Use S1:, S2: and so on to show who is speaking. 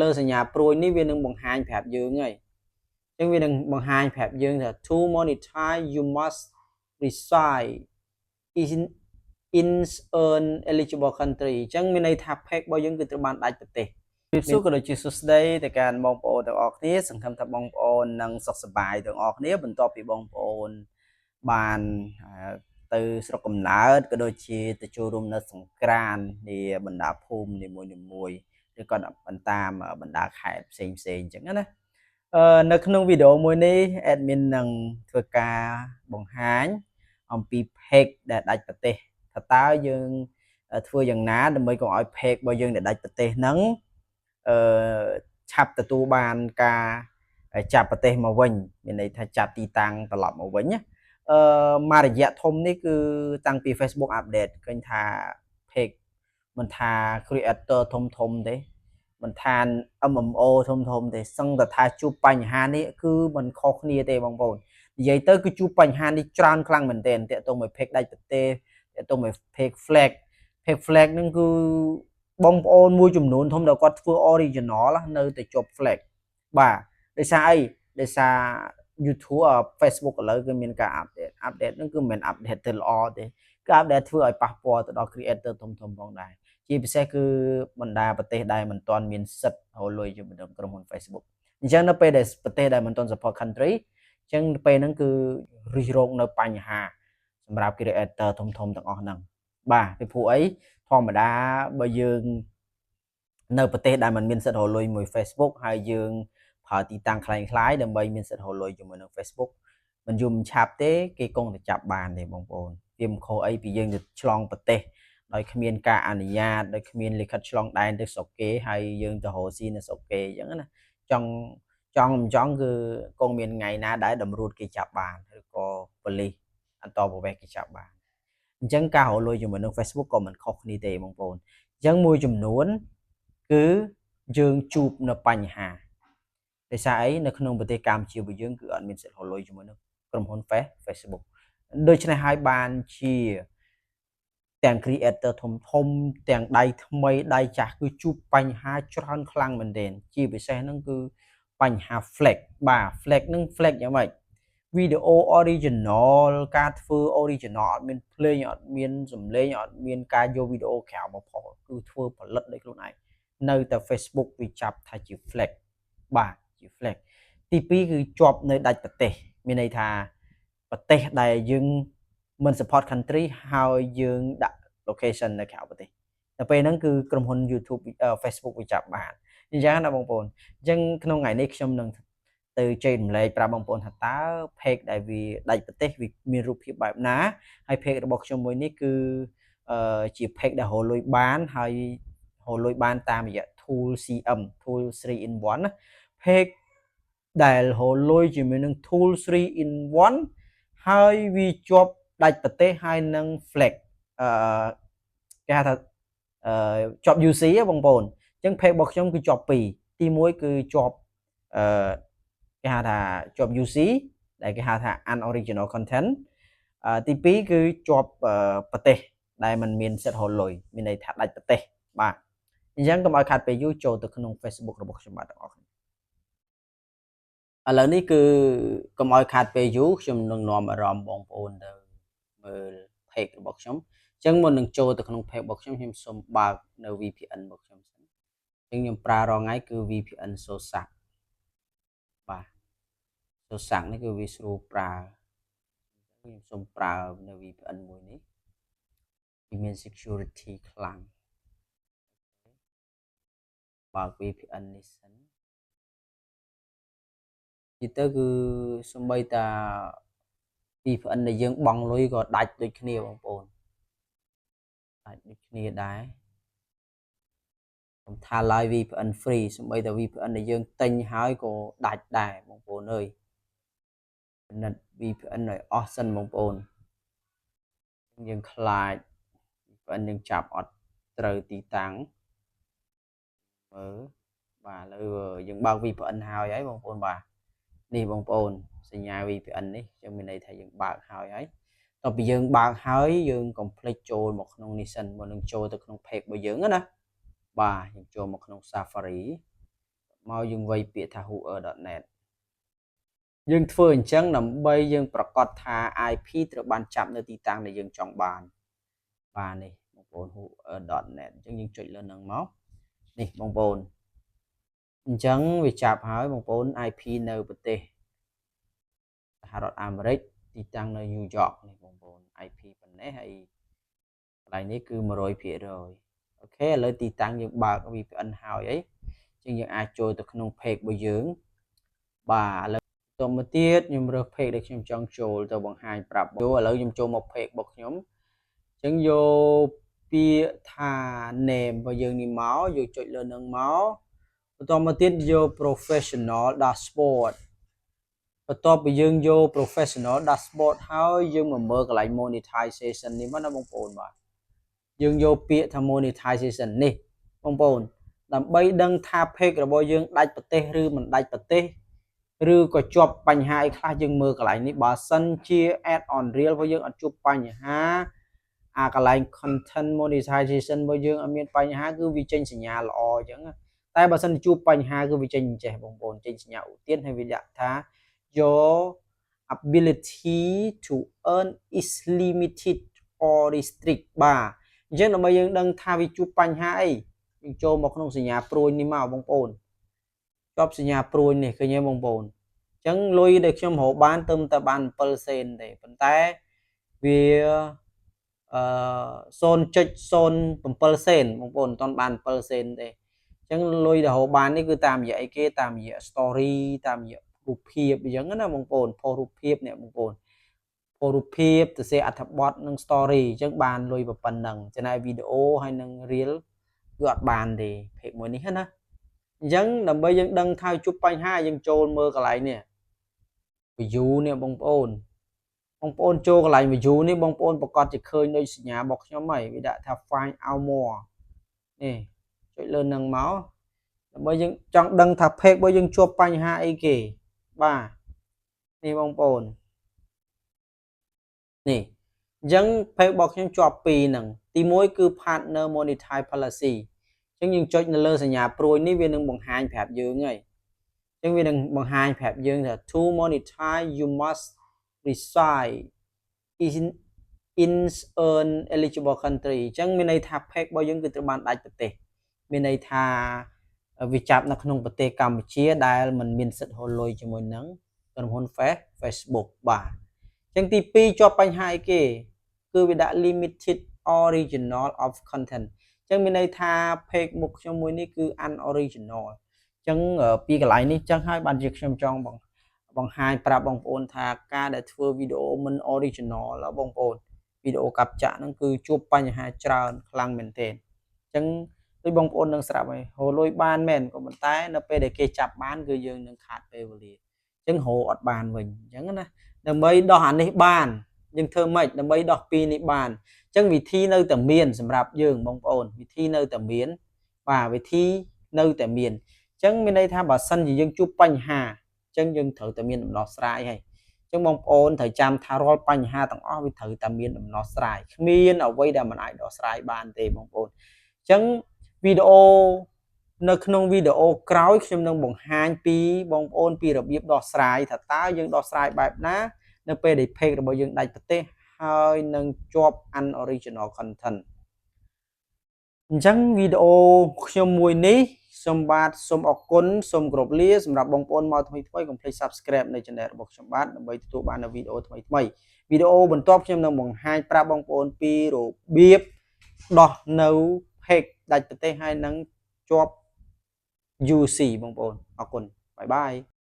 S1: លើសញ្ញាព្រួយនេះវានឹងបង្ហាញប្រាប់យើងហើយអញ្ចឹងវានឹងបង្ហាញប្រាប់យើងថា to monetize you must reside in an eligible country អញ្ចឹងមានន័យថា page របស់យើងគឺត្រូវបានដាច់ប្រទេសពីសួរក៏ដូចជាសួស្តីទៅកាន់បងប្អូនទាំងអស់គ្នាសង្ឃឹមថាបងប្អូននឹងសុខសប្បាយទាំងអស់គ្នាបន្ទាប់ពីបងប្អូនបានទៅស្រុកកំណើតក៏ដូចជាទៅចូលរួមនៅសង្ក្រាន្តនៃបណ្ដាភូមិនីមួយៗឬក៏តាមបណ្ដាខេត្តផ្សេងអញ្ចឹងណានៅក្នុងវីដេអូមួយនេះ admin នឹងធ្វើការបង្ហាញអំពី page ដែលដាច់ប្រទេសថាតើយើងធ្វើយ៉ាងណាដើម្បីកុំឲ្យ page របស់យើងដែលដាច់ប្រទេសហ្នឹងឆាប់ទទួលបានការចាប់ប្រទេសមកវិញមានន័យថាចាប់ទីតាំងត្រឡប់មកវិញណាមួយរយៈធំនេះគឺតាំងពី Facebook update ឃើញថា page មិនថា creator ធំទេមិនថា MMO ធំទេសឹងតែថាជួបបញ្ហានេះគឺមិនខុសគ្នាទេបងប្អូននិយាយទៅគឺជួបបញ្ហានេះច្រើនខ្លាំងមែនទែនតាក់ទងមួយ page ដាច់ប្រទេសតាក់ទងមួយ page flag ហ្នឹងគឺបងប្អូនមួយចំនួនធំដែលគាត់ធ្វើ original នៅតែជាប់ flag បាទដោយសារអីដោយសារ YouTube Facebook ឥឡូវគឺមានការ update ហ្នឹងគឺមិនមែន update ទៅល្អទេគឺ update ធ្វើឲ្យប៉ះពាល់ទៅដល់ creator ធំផងដែរជាពិសេសគឺបណ្ដាប្រទេសដែលមិនទាន់មានសិទ្ធិរលុយជាមួយនឹងក្រុមហ៊ុន Facebook អញ្ចឹងនៅពេលដែលប្រទេសដែលមិនទាន់ support country អញ្ចឹងពេលហ្នឹងគឺរិះរោចនៅបញ្ហាសម្រាប់ creator ធំទាំងអស់ហ្នឹងបាទពីព្រោះអីធម្មតាបើយើងនៅប្រទេសដែលមិនមានសិទ្ធិរលុយមួយ Facebook ហើយយើងប្រើទីតាំងคล้ายៗដើម្បីមានសិទ្ធិរលុយជាមួយនឹង Facebook មិនយូរមិនឆាប់ទេគេគង់តែចាប់បានទេបងប្អូនវាមិនខុសអីពីយើងទៅឆ្លងប្រទេសដោយគ្មានការអនុញ្ញាតដោយគ្មានលិខិតឆ្លងដែនទៅស្រុកគេហើយយើងទៅរកស៊ីនៅស្រុកគេអញ្ចឹងណាចង់មិនចង់គឺគង់មានថ្ងៃណាដែលតម្រួតគេចាប់បានឬក៏ប៉ូលីសអន្តរប្រវេសន៍គេចាប់បានអញ្ចឹងការរលួយជាមួយនឹង Facebook ក៏មិនខុសគ្នាទេបងប្អូនអញ្ចឹងមួយចំនួនគឺយើងជួបនៅបញ្ហាដោយសារអីនៅក្នុងប្រទេសកម្ពុជារបស់យើងគឺអត់មានសិទ្ធិរលួយជាមួយនឹងក្រុមហ៊ុន Facebook ដូច្នេះហើយបានជាទាំង creator ធំទាំងដៃថ្មីដៃចាស់គឺជួបបញ្ហាច្រើនខ្លាំងមែនទែនជាពិសេសហ្នឹងគឺបញ្ហា flag បាទ flag ហ្នឹង flag យ៉ាងម៉េចវីដេអូ original ការធ្វើ original អត់មានភ្លេងអត់មានសំឡេងអត់មានការយកវីដេអូក្រៅមកផុសគឺធ្វើផលិតដោយខ្លួនឯងនៅតែ Facebook វាចាប់ថាជា flag បាទជា flag ទី2គឺជាប់នៅដាច់ប្រទេសមានន័យថាប្រទេសដែលយើងមិន support country ហើយយើងដាក់ location នៅក្រៅប្រទេសតែពេលហ្នឹងគឺក្រុមហ៊ុន YouTube Facebook វាចាប់បានអញ្ចឹងណាបងប្អូនអញ្ចឹងក្នុងថ្ងៃនេះខ្ញុំនឹងទៅចែករំលែកប្រាប់បងប្អូនថាតើ page ដែលវាដាច់ប្រទេសវាមានរូបភាពបែបណាហើយ page របស់ខ្ញុំមួយនេះគឺជា page ដែលរលួយបានហើយរលួយបានតាមរយៈ tool CM tool 3 in 1ណា page ដែលរលួយជាមួយនឹង tool 3 in 1ហើយវាជាប់ដាច់ប្រទេសហើយនឹង flag គេហៅថាជាប់ UC បងប្អូនអញ្ចឹង page របស់ខ្ញុំគឺជាប់2ទី1គឺជាប់គេហៅថាជាប់ UC ដែលគេហៅថា unoriginal content ទី2គឺជាប់ប្រទេសដែលมันមានសិទ្ធិរលុយមានន័យថាដាច់ប្រទេសបាទអញ្ចឹងកុំឲ្យខាត់ពេលយូរចូលទៅក្នុង Facebook របស់ខ្ញុំបាទទាំងអស់គ្នាឥឡូវនេះគឺកុំឲ្យខាត់ពេលយូរខ្ញុំនឹងនាំអារម្មណ៍បងប្អូនទៅមើល page របស់ខ្ញុំអញ្ចឹងមុននឹងចូលទៅក្នុង page របស់ខ្ញុំសូមបើកនៅ VPN របស់ខ្ញុំសិនអញ្ចឹងខ្ញុំប្រើរាល់ថ្ងៃគឺ VPN Sosak បាទ Sosak នេះគឺវាស្រួលប្រើខ្ញុំសូមប្រើនៅ VPN មួយនេះវាមាន security ខ្លាំងបើក VPN នេះសិននិយាយទៅគឺសំបីតា VPN ដែលយើងបង់លុយក៏ដាច់ដូចគ្នាបងប្អូនដាច់ដូចគ្នាដែរខ្ញុំថាឡើយ VPN free សំបីតា VPN ដែលយើងទិញហើយក៏ដាច់ដែរបងប្អូនអើយពិនិត្យ VPN ឲ្យអស់សិនបងប្អូនយើងខ្លាច VPN យើងចាប់អត់ត្រូវទីតាំងមើលបាទឥឡូវយើងបើក VPN ហើយបងប្អូនបាទនេះបងប្អូនសញ្ញា VPN នេះខ្ញុំមានន័យថាយើងបើកហើយតទៅពីយើងបើកហើយយើងកុំភ្លេចចូលមកក្នុងនេះសិនមុននឹងចូលទៅក្នុង page របស់យើងណាបាទយើងចូលមកក្នុង Safari មកយើងវាយពាក្យថា whoever.net យើងធ្វើអញ្ចឹងដើម្បីយើងប្រកាសថា IP ត្រូវបានចាប់នៅទីតាំងដែលយើងចង់បាននេះបងប្អូន whoever.net អញ្ចឹងយើងចុចលើនឹងមកនេះបងប្អូនអញ្ចឹងវាចាប់ហើយបងប្អូន IP នៅប្រទេសសហរដ្ឋអាមេរិកទីតាំងនៅ New York នេះបងប្អូន IP ប៉ុណ្ណេះហើយកន្លែងនេះគឺ 100% អូខេឥឡូវទីតាំងយើងបើក VPN ហើយអីអញ្ចឹងយើងអាចចូលទៅក្នុង page របស់យើងបាទឥឡូវតមកទៀតខ្ញុំរើស page ដែលខ្ញុំចង់ចូលទៅបង្ហាញប្រាប់ឥឡូវខ្ញុំចូលមក page របស់ខ្ញុំអញ្ចឹងយកពាក្យថា name របស់យើងនេះមកយកចុចលើនឹងមកបន្តមកទៀតយក professional dashboard បន្ទាប់ពីយើងយក professional dashboard ហើយយើងមកមើលកន្លែង monetization នេះមកណាបងប្អូនបាទយើងយកពាក្យថា monetization នេះបងប្អូនដើម្បីដឹងថា page របស់យើងដាច់ប្រទេសឬមិនដាច់ប្រទេសឬក៏ជាប់បញ្ហាអីខ្លះយើងមើលកន្លែងនេះបើសិនជា add on reel របស់យើងអត់ជួបបញ្ហាអាកន្លែង content monetization របស់យើងអត់មានបញ្ហាគឺវាចេញសញ្ញាល្អអញ្ចឹងតែបើសិនជួបបញ្ហាគឺវាចេញអញ្ចេះបងប្អូនចេញសញ្ញាឧទានហើយវាដាក់ថា your ability to earn is limited or restrict បាទអញ្ចឹងដើម្បីយើងដឹងថាវាជួបបញ្ហាអីយើងចូលមកក្នុងសញ្ញាព្រួយនេះមកបងប្អូនជាប់សញ្ញាព្រួយនេះឃើញទេបងប្អូនអញ្ចឹងលុយដែលខ្ញុំរកបានទៅតែបាន7សេនទេប៉ុន្តែវា0.07 សេនបងប្អូនមិនទាន់បាន7សេនទេអញ្ចឹងលុយដែលរកបាននេះគឺតាមរយៈអីគេតាមរយៈ story តាមរយៈរូបភាពអញ្ចឹងណាបងប្អូនផុសរូបភាពនេះបងប្អូនផុសរូបភាពទៅសេអត្ថបទនិង story អញ្ចឹងបានលុយប៉ុណ្ណឹងចំណែកវីដេអូហើយនឹង reel គឺអត់បានទេ page មួយនេះណាអញ្ចឹងដើម្បីយើងដឹងថាជួបបញ្ហាយើងចូលមើលកន្លែងនេះ view នេះបងប្អូនចូលកន្លែង view នេះបងប្អូនប្រកាសជាឃើញដូចសញ្ញារបស់ខ្ញុំហើយវាដាក់ថា find out more នេះចុចលើនឹងមកដើម្បីយើងចង់ដឹងថា page របស់យើងជួបបញ្ហាអីគេបាទនេះបងប្អូននេះអញ្ចឹង page របស់ខ្ញុំជាប់ពីរហ្នឹងទី1គឺ partner monetize policy អញ្ចឹងយើងចុចនៅលើសញ្ញាព្រួយនេះវានឹងបង្ហាញប្រាប់យើងហើយអញ្ចឹងវានឹងបង្ហាញប្រាប់យើងថា to monetize you must reside in an eligible country អញ្ចឹងមានន័យថា page របស់យើងគឺត្រូវបានដាច់ប្រទេសមានន័យថាវាចាប់នៅក្នុងប្រទេសកម្ពុជាដែលមិនមានសិទ្ធិហូរលុយជាមួយនឹងក្រុមហ៊ុន Facebook បាទអញ្ចឹងទី2ជាប់បញ្ហាអីគេគឺវាដាក់ limited original of content អញ្ចឹងមានន័យថា page មុខខ្ញុំមួយនេះគឺ unoriginal អញ្ចឹងពីកន្លែងនេះអញ្ចឹងហើយបានជាខ្ញុំចង់បង្ហាញប្រាប់បងប្អូនថាការដែលធ្វើវីដេអូមិន original បងប្អូនវីដេអូកាប់ចាក់ហ្នឹងគឺជួបបញ្ហាច្រើនខ្លាំងមែនទែនអញ្ចឹងដូចបងប្អូននឹងស្រាប់ហើយហូរលុយបានមែនក៏ប៉ុន្តែនៅពេលដែលគេចាប់បានគឺយើងនឹងខាតពេលវេលាអញ្ចឹងហូរអត់បានវិញអញ្ចឹងណាដើម្បីដោះអានេះបានយើងធ្វើម៉េចដើម្បីដោះពីនេះបានអញ្ចឹងវិធីនៅតែមានសម្រាប់យើងបងប្អូនវិធីនៅតែមានបាទវិធីនៅតែមានអញ្ចឹងមានន័យថាបើសិនជាយើងជួបបញ្ហាអញ្ចឹងយើងត្រូវតែមានដំណោះស្រាយហើយអញ្ចឹងបងប្អូនត្រូវចាំថារាល់បញ្ហាទាំងអស់វាត្រូវតែមានដំណោះស្រាយគ្មានអ្វីដែលមិនអាចដោះស្រាយបានទេបងប្អូនអញ្ចឹងវីដេអូនៅក្នុងវីដេអូក្រោយខ្ញុំនឹងបង្ហាញពីបងប្អូនពីរបៀបដោះស្រាយថាតើយើងដោះស្រាយបែបណានៅពេលដែល page របស់យើងដាច់ប្រទេសហើយនឹងជាប់ unoriginal content អញ្ចឹងវីដេអូខ្ញុំមួយនេះសូមបាទសូមអរគុណសូមគោរពលាសម្រាប់បងប្អូនមកថ្មីកុំភ្លេច Subscribe នៅ Channel របស់ខ្ញុំបាទដើម្បីទទួលបាននូវវីដេអូថ្មីវីដេអូបន្ទាប់ខ្ញុំនឹងបង្ហាញប្រាប់បងប្អូនពីរបៀបដោះនៅ page ដាច់ប្រទេសហើយនឹងជាប់ UC បងប្អូនអរគុណបាយបាយ